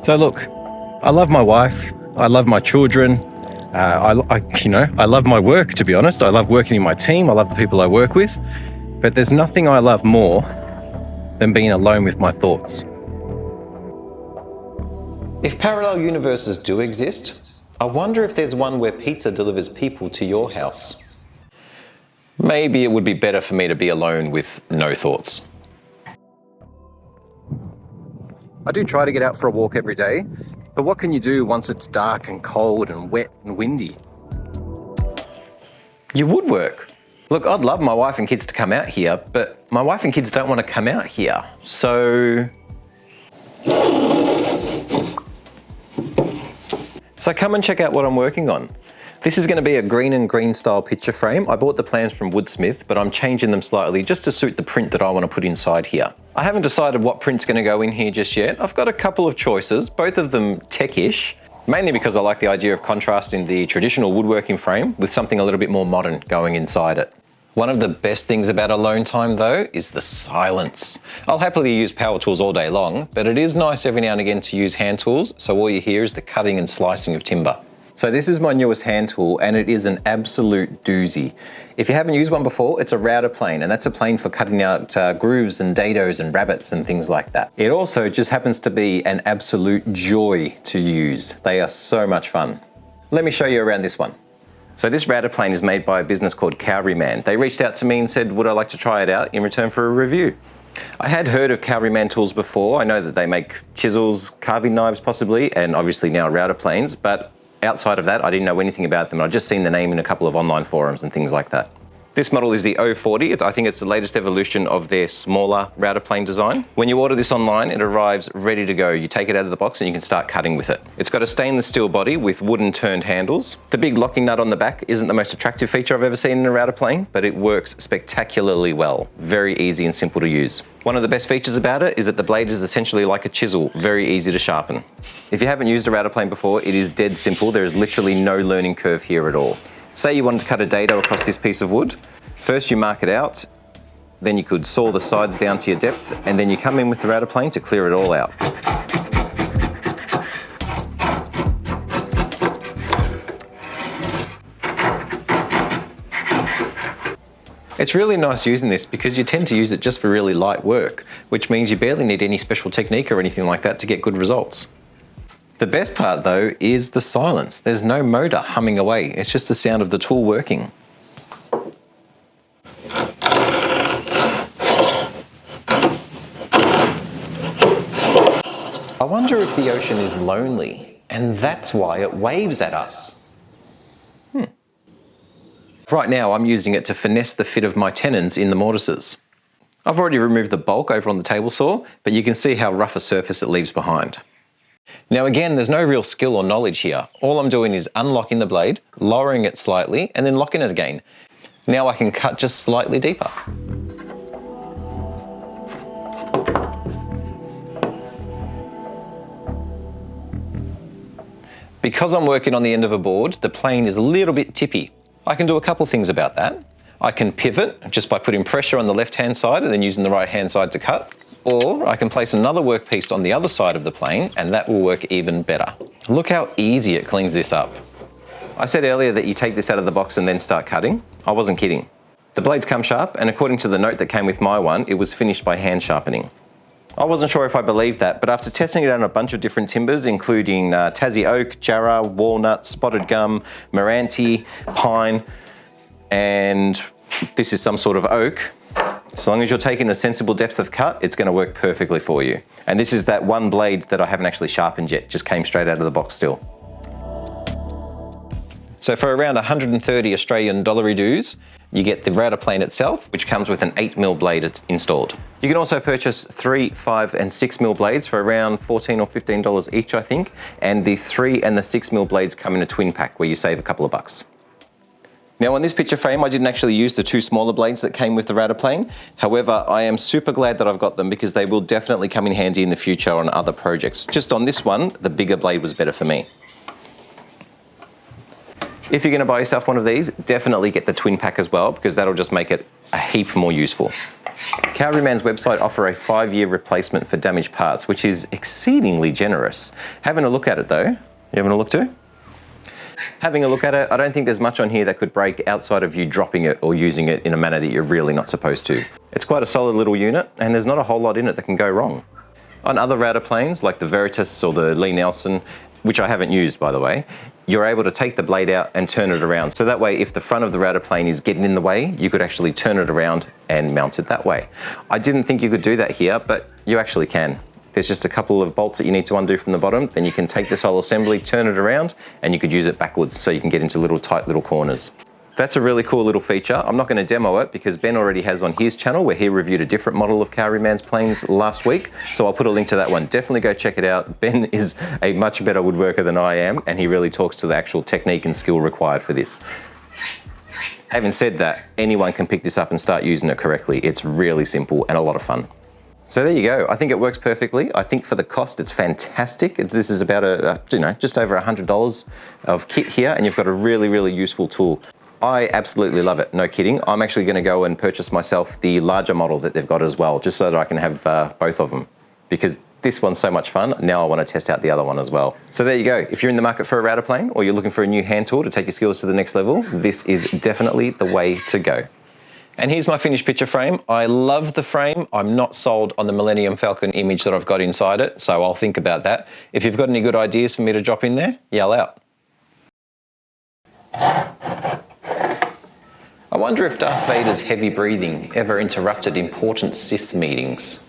So look, I love my wife, I love my children, I love my work, to be honest. I love working in my team, I love the people I work with, but there's nothing I love more than being alone with my thoughts. If parallel universes do exist, I wonder if there's one where pizza delivers people to your house. Maybe it would be better for me to be alone with no thoughts. I do try to get out for a walk every day, but what can you do once it's dark and cold and wet and windy? You would work. Look, I'd love my wife and kids to come out here, but my wife and kids don't want to come out here, so come and check out what I'm working on. This is going to be a Greene Green style picture frame. I bought the plans from Woodsmith, but I'm changing them slightly just to suit the print that I want to put inside here. I haven't decided what print's going to go in here just yet. I've got a couple of choices, both of them tech-ish, mainly because I like the idea of contrasting the traditional woodworking frame with something a little bit more modern going inside it. One of the best things about alone time though is the silence. I'll happily use power tools all day long, but it is nice every now and again to use hand tools, so all you hear is the cutting and slicing of timber. So this is my newest hand tool and it is an absolute doozy. If you haven't used one before, it's a router plane, and that's a plane for cutting out grooves and dados and rabbets and things like that. It also just happens to be an absolute joy to use. They are so much fun. Let me show you around this one. So this router plane is made by a business called Cowryman. They reached out to me and said, would I like to try it out in return for a review? I had heard of Cowryman tools before. I know that they make chisels, carving knives possibly, and obviously now router planes, but outside of that, I didn't know anything about them. I'd just seen the name in a couple of online forums and things like that. This model is the 040. I think it's the latest evolution of their smaller router plane design. When you order this online, it arrives ready to go. You take it out of the box and you can start cutting with it. It's got a stainless steel body with wooden turned handles. The big locking nut on the back isn't the most attractive feature I've ever seen in a router plane, but it works spectacularly well. Very easy and simple to use. One of the best features about it is that the blade is essentially like a chisel, very easy to sharpen. If you haven't used a router plane before, it is dead simple. There is literally no learning curve here at all. Say you wanted to cut a dado across this piece of wood. First you mark it out, then you could saw the sides down to your depth, and then you come in with the router plane to clear it all out. It's really nice using this because you tend to use it just for really light work, which means you barely need any special technique or anything like that to get good results. The best part though is the silence. There's no motor humming away, it's just the sound of the tool working. I wonder if the ocean is lonely, and that's why it waves at us. Right now I'm using it to finesse the fit of my tenons in the mortises. I've already removed the bulk over on the table saw, but you can see how rough a surface it leaves behind. Now again, there's no real skill or knowledge here. All I'm doing is unlocking the blade, lowering it slightly, and then locking it again. Now I can cut just slightly deeper. Because I'm working on the end of a board, the plane is a little bit tippy. I can do a couple things about that. I can pivot just by putting pressure on the left-hand side and then using the right-hand side to cut. Or I can place another workpiece on the other side of the plane and that will work even better. Look how easy it cleans this up. I said earlier that you take this out of the box and then start cutting. I wasn't kidding. The blades come sharp, and according to the note that came with my one, it was finished by hand sharpening. I wasn't sure if I believed that, but after testing it on a bunch of different timbers, including Tassie oak, jarrah, walnut, spotted gum, Meranti, pine, and this is some sort of oak, as long as you're taking a sensible depth of cut, it's going to work perfectly for you. And this is that one blade that I haven't actually sharpened yet, just came straight out of the box still. So for around 130 Australian dollary dues, you get the router plane itself, which comes with an 8mm blade installed. You can also purchase 3, 5 and 6mm blades for around $14 or $15 each, I think. And the 3 and the 6mm blades come in a twin pack where you save a couple of bucks. Now on this picture frame, I didn't actually use the 2 smaller blades that came with the router plane. However, I am super glad that I've got them because they will definitely come in handy in the future on other projects. Just on this one, the bigger blade was better for me. If you're going to buy yourself one of these, definitely get the twin pack as well, because that'll just make it a heap more useful. Cowryman's website offer a 5-year replacement for damaged parts, which is exceedingly generous. Having a look at it though, you having a look too? Having a look at it, I don't think there's much on here that could break outside of you dropping it or using it in a manner that you're really not supposed to. It's quite a solid little unit, and there's not a whole lot in it that can go wrong. On other router planes, like the Veritas or the Lee Nelson, which I haven't used by the way, you're able to take the blade out and turn it around. So that way, if the front of the router plane is getting in the way, you could actually turn it around and mount it that way. I didn't think you could do that here, but you actually can. There's just a couple of bolts that you need to undo from the bottom, then you can take this whole assembly, turn it around, and you could use it backwards so you can get into little tight little corners. That's a really cool little feature. I'm not going to demo it because Ben already has on his channel where he reviewed a different model of Cowryman's planes last week. So I'll put a link to that one. Definitely go check it out. Ben is a much better woodworker than I am, and he really talks to the actual technique and skill required for this. Having said that, anyone can pick this up and start using it correctly. It's really simple and a lot of fun. So there you go. I think it works perfectly. I think for the cost, it's fantastic. This is about just over $100 of kit here, and you've got a really, really useful tool. I absolutely love it, no kidding. I'm actually going to go and purchase myself the larger model that they've got as well, just so that I can have both of them, because this one's so much fun. Now I want to test out the other one as well. So there you go. If you're in the market for a router plane, or you're looking for a new hand tool to take your skills to the next level, this is definitely the way to go. And here's my finished picture frame. I love the frame. I'm not sold on the Millennium Falcon image that I've got inside it, so I'll think about that. If you've got any good ideas for me to drop in there, yell out. I wonder if Darth Vader's heavy breathing ever interrupted important Sith meetings.